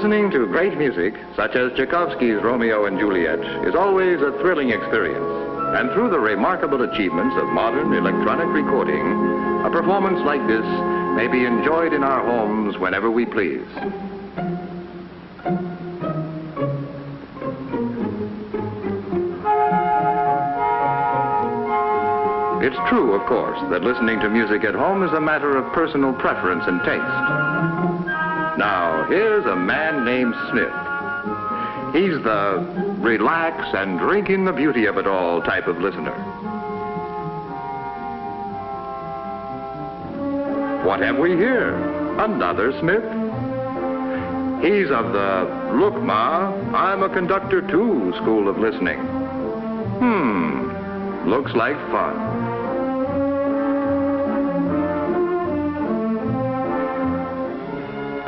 Listening to great music, such as Tchaikovsky's Romeo and Juliet, is always a thrilling experience. And through the remarkable achievements of modern electronic recording, a performance like this may be enjoyed in our homes whenever we please. It's true, of course, that listening to music at home is a matter of personal preference and taste. Now, here's a man named Smith. He's the relax and drink in the beauty of it all type of listener. What have we here? Another Smith? He's of the look, Ma, I'm a conductor too school of listening. Looks like fun.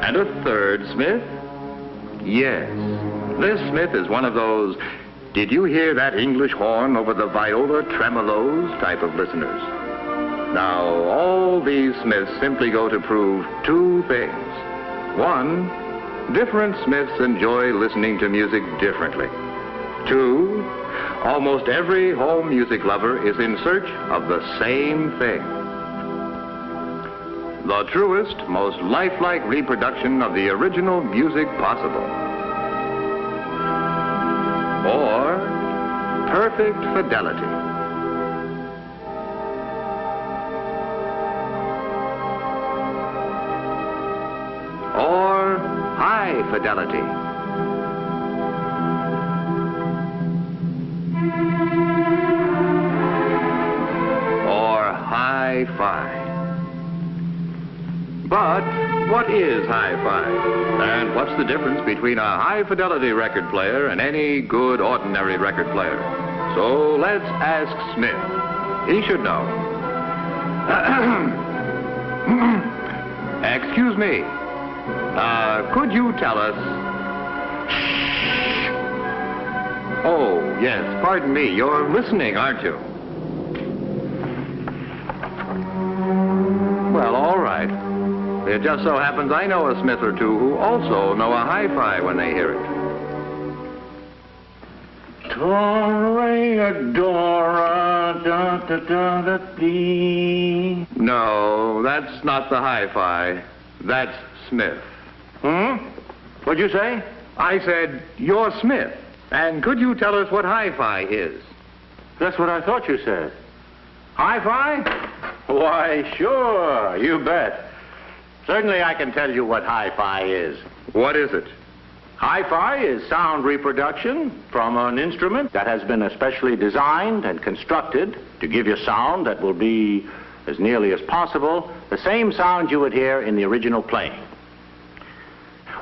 And a third Smith? Yes, this Smith is one of those, did you hear that English horn over the viola tremolos type of listeners. Now, all these Smiths simply go to prove two things. One, different Smiths enjoy listening to music differently. Two, almost every home music lover is in search of the same thing. The truest, most lifelike reproduction of the original music possible. Or perfect fidelity. Or high fidelity. Or hi-fi. But what is hi-fi? And what's the difference between a high-fidelity record player and any good ordinary record player? So let's ask Smith. He should know. Excuse me. Could you tell us... Oh, yes, pardon me. You're listening, aren't you? Well, all right. It just so happens I know a Smith or two who also know a hi-fi when they hear it. No, that's not the hi-fi. That's Smith. What'd you say? I said, you're Smith. And could you tell us what hi-fi is? That's what I thought you said. Hi-fi? Why, sure, you bet. Certainly I can tell you what hi-fi is. What is it? Hi-fi is sound reproduction from an instrument that has been especially designed and constructed to give you sound that will be, as nearly as possible, the same sound you would hear in the original playing.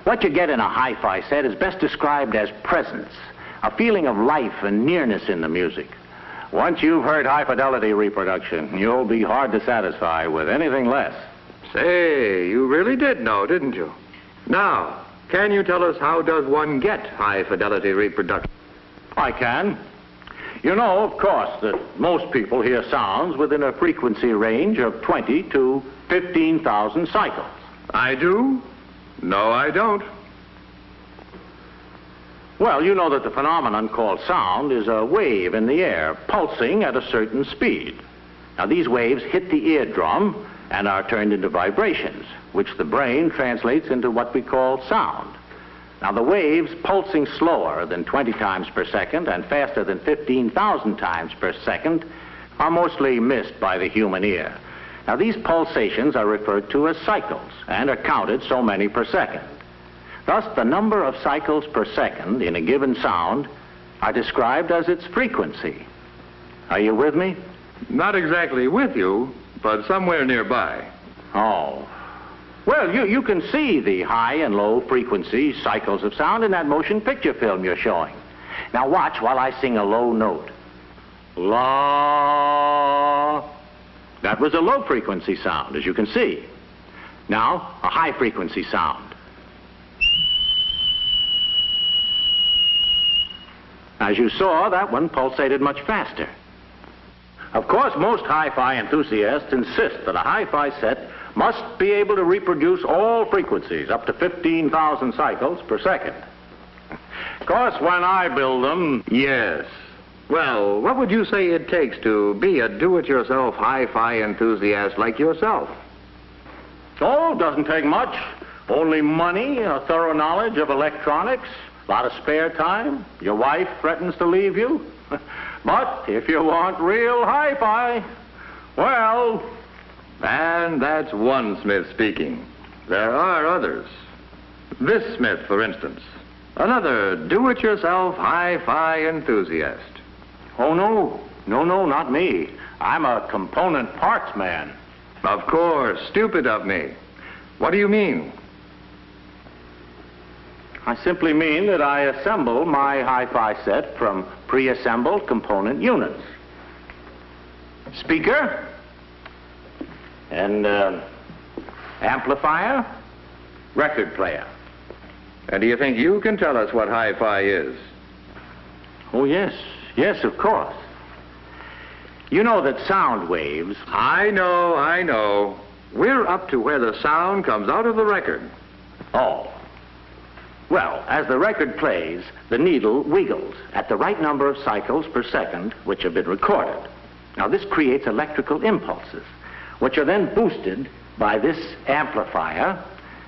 What you get in a hi-fi set is best described as presence, a feeling of life and nearness in the music. Once you've heard high-fidelity reproduction, you'll be hard to satisfy with anything less. Say, you really did know, didn't you? Now, can you tell us how does one get high-fidelity reproduction? I can. You know, of course, that most people hear sounds within a frequency range of 20 to 15,000 cycles. I do? No, I don't. Well, you know that the phenomenon called sound is a wave in the air, pulsing at a certain speed. Now, these waves hit the eardrum and are turned into vibrations, which the brain translates into what we call sound. Now, the waves pulsing slower than 20 times per second and faster than 15,000 times per second are mostly missed by the human ear. Now, these pulsations are referred to as cycles and are counted so many per second. Thus, the number of cycles per second in a given sound are described as its frequency. Are you with me? Not exactly with you, but somewhere nearby. Oh. Well, you can see the high and low frequency cycles of sound in that motion picture film you're showing. Now watch while I sing a low note. La. That was a low frequency sound, as you can see. Now, a high frequency sound. As you saw, that one pulsated much faster. Of course, most hi-fi enthusiasts insist that a hi-fi set must be able to reproduce all frequencies up to 15,000 cycles per second. Of course, when I build them... Yes. Well, what would you say it takes to be a do-it-yourself hi-fi enthusiast like yourself? Oh, doesn't take much. Only money, a thorough knowledge of electronics, a lot of spare time. Your wife threatens to leave you. But if you want real hi-fi, well... And that's one Smith speaking. There are others. This Smith, for instance. Another do-it-yourself hi-fi enthusiast. Oh, no. No, not me. I'm a component parts man. Of course. Stupid of me. What do you mean? I simply mean that I assemble my hi-fi set from pre-assembled component units. Speaker, and amplifier, record player. And do you think you can tell us what hi-fi is? Oh, yes, of course. You know that sound waves... I know. We're up to where the sound comes out of the record. Oh. Well, as the record plays, the needle wiggles at the right number of cycles per second which have been recorded. Now, this creates electrical impulses, which are then boosted by this amplifier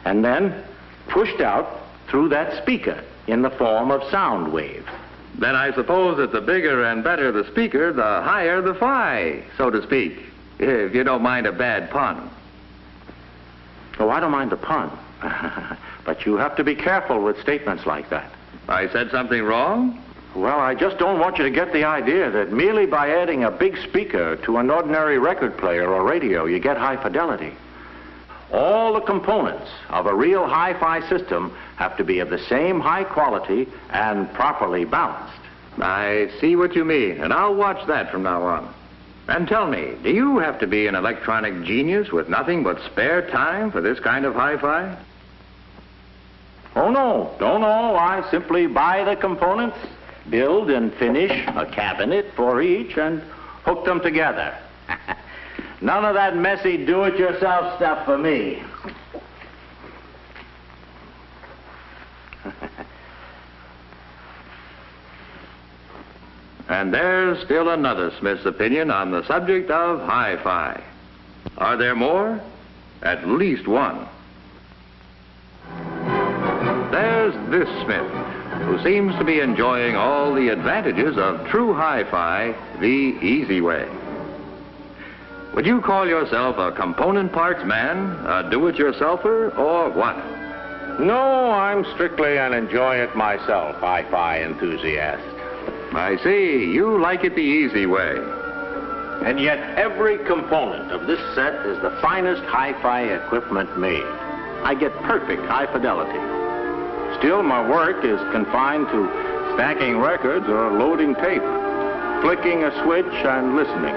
and then pushed out through that speaker in the form of sound waves. Then I suppose that the bigger and better the speaker, the higher the phi, so to speak, if you don't mind a bad pun. Oh, I don't mind the pun. But you have to be careful with statements like that. I said something wrong? Well, I just don't want you to get the idea that merely by adding a big speaker to an ordinary record player or radio, you get high fidelity. All the components of a real hi-fi system have to be of the same high quality and properly balanced. I see what you mean, and I'll watch that from now on. And tell me, do you have to be an electronic genius with nothing but spare time for this kind of hi-fi? Oh, no. I simply buy the components, build and finish a cabinet for each, and hook them together. None of that messy do-it-yourself stuff for me. And there's still another Smith's opinion on the subject of hi-fi. Are there more? At least one. There's this Smith, who seems to be enjoying all the advantages of true hi-fi the easy way. Would you call yourself a component parts man, a do-it-yourselfer, or what? No, I'm strictly an enjoy-it-myself hi-fi enthusiast. I see. You like it the easy way. And yet every component of this set is the finest hi-fi equipment made. I get perfect high fidelity. Still, my work is confined to stacking records or loading tape, flicking a switch and listening.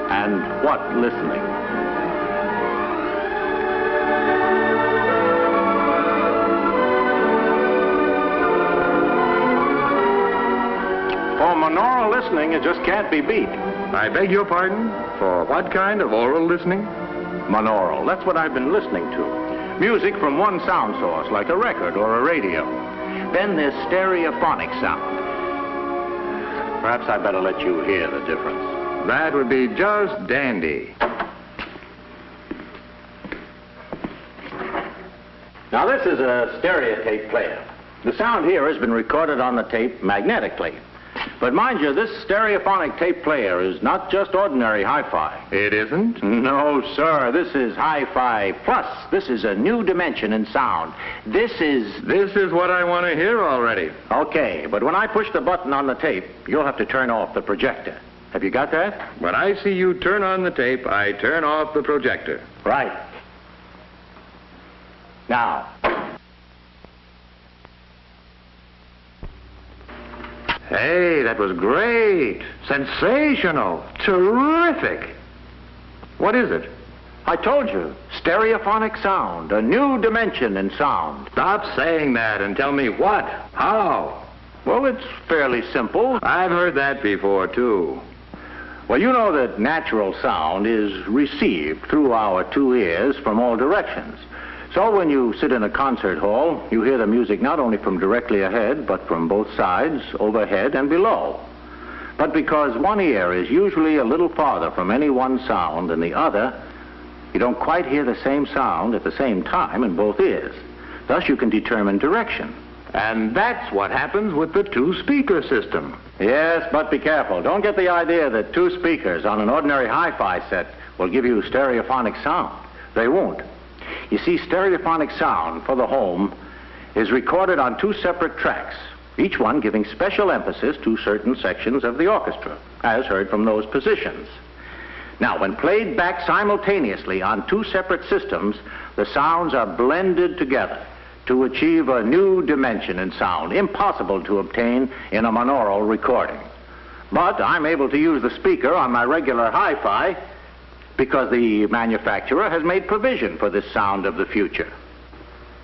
And what listening? For monaural listening, it just can't be beat. I beg your pardon? For what kind of oral listening? Monaural. That's what I've been listening to. Music from one sound source, like a record or a radio. Then there's stereophonic sound. Perhaps I'd better let you hear the difference. That would be just dandy. Now, this is a stereotape player. The sound here has been recorded on the tape magnetically. But mind you, this stereophonic tape player is not just ordinary hi-fi. It isn't? No, sir. This is hi-fi plus. This is a new dimension in sound. This is what I want to hear already. Okay, but when I push the button on the tape, you'll have to turn off the projector. Have you got that? When I see you turn on the tape, I turn off the projector. Right. Now. Hey, that was great. Sensational. Terrific. What is it? I told you. Stereophonic sound. A new dimension in sound. Stop saying that and tell me what. How? Well, it's fairly simple. I've heard that before, too. Well, you know that natural sound is received through our two ears from all directions. So when you sit in a concert hall, you hear the music not only from directly ahead, but from both sides, overhead and below. But because one ear is usually a little farther from any one sound than the other, you don't quite hear the same sound at the same time in both ears. Thus you can determine direction. And that's what happens with the two-speaker system. Yes, but be careful. Don't get the idea that two speakers on an ordinary hi-fi set will give you stereophonic sound. They won't. You see, stereophonic sound for the home is recorded on two separate tracks, each one giving special emphasis to certain sections of the orchestra, as heard from those positions. Now, when played back simultaneously on two separate systems, the sounds are blended together to achieve a new dimension in sound, impossible to obtain in a monaural recording. But I'm able to use the speaker on my regular hi-fi because the manufacturer has made provision for this sound of the future.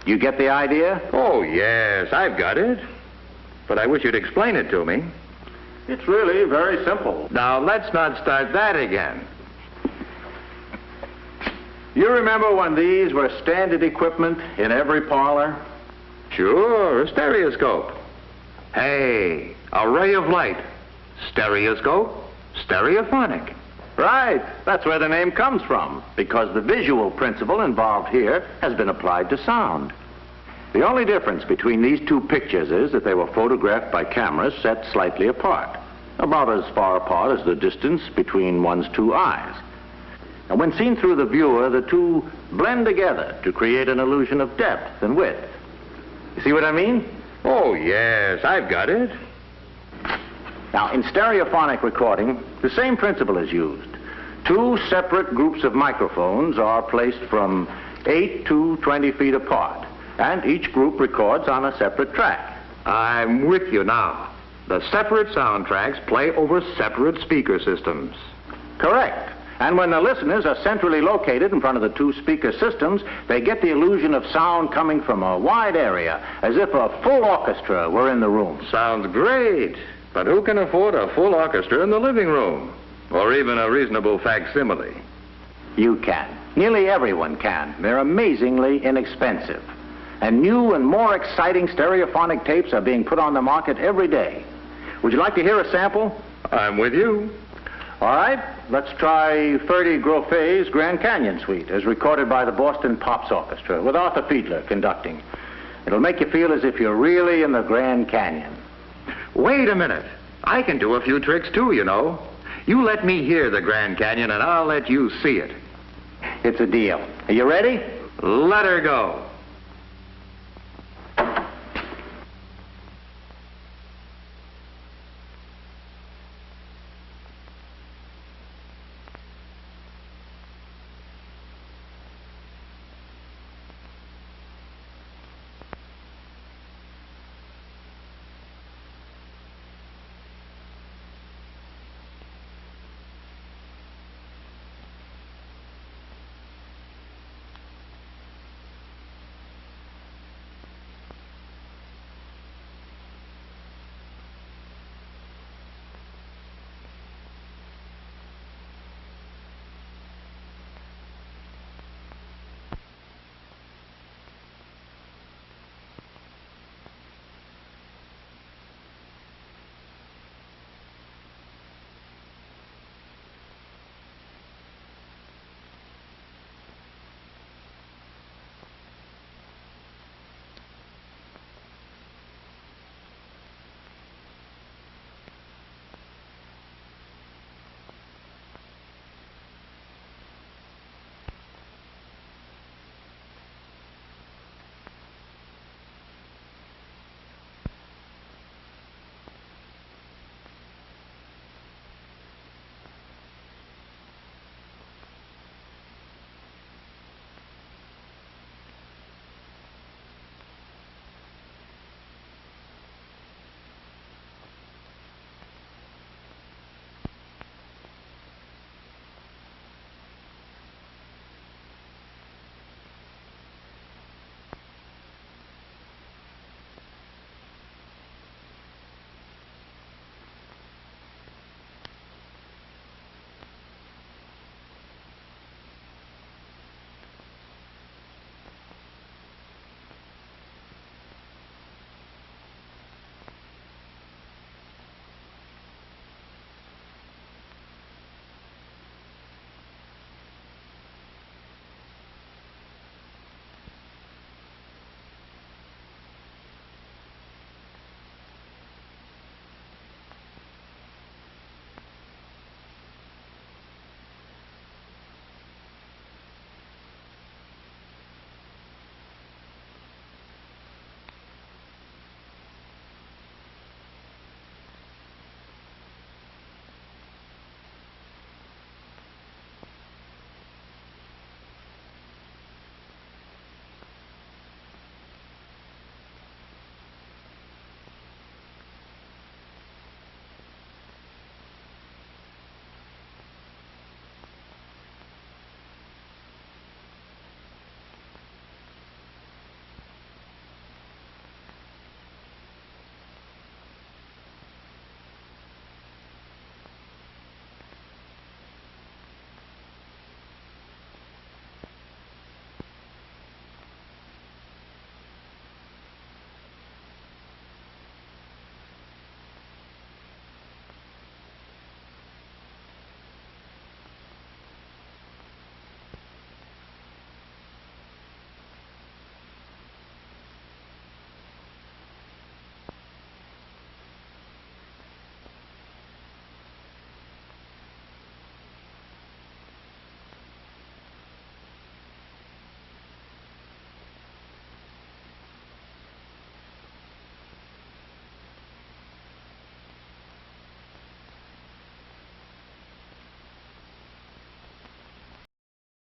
You get the idea? Oh, yes, I've got it. But I wish you'd explain it to me. It's really very simple. Now, let's not start that again. You remember when these were standard equipment in every parlor? Sure, a stereoscope. Hey, a ray of light. Stereoscope, stereophonic. Right. That's where the name comes from, because the visual principle involved here has been applied to sound. The only difference between these two pictures is that they were photographed by cameras set slightly apart, about as far apart as the distance between one's two eyes. And when seen through the viewer, the two blend together to create an illusion of depth and width. You see what I mean? Oh, yes, I've got it. Now, in stereophonic recording, the same principle is used. Two separate groups of microphones are placed from 8 to 20 feet apart, and each group records on a separate track. I'm with you now. The separate soundtracks play over separate speaker systems. Correct. And when the listeners are centrally located in front of the two speaker systems, they get the illusion of sound coming from a wide area, as if a full orchestra were in the room. Sounds great. But who can afford a full orchestra in the living room? Or even a reasonable facsimile? You can. Nearly everyone can. They're amazingly inexpensive. And new and more exciting stereophonic tapes are being put on the market every day. Would you like to hear a sample? I'm with you. All right, let's try Ferdy Groffet's Grand Canyon Suite, as recorded by the Boston Pops Orchestra, with Arthur Fiedler conducting. It'll make you feel as if you're really in the Grand Canyon. Wait a minute. I can do a few tricks, too, you know. You let me hear the Grand Canyon, and I'll let you see it. It's a deal. Are you ready? Let her go.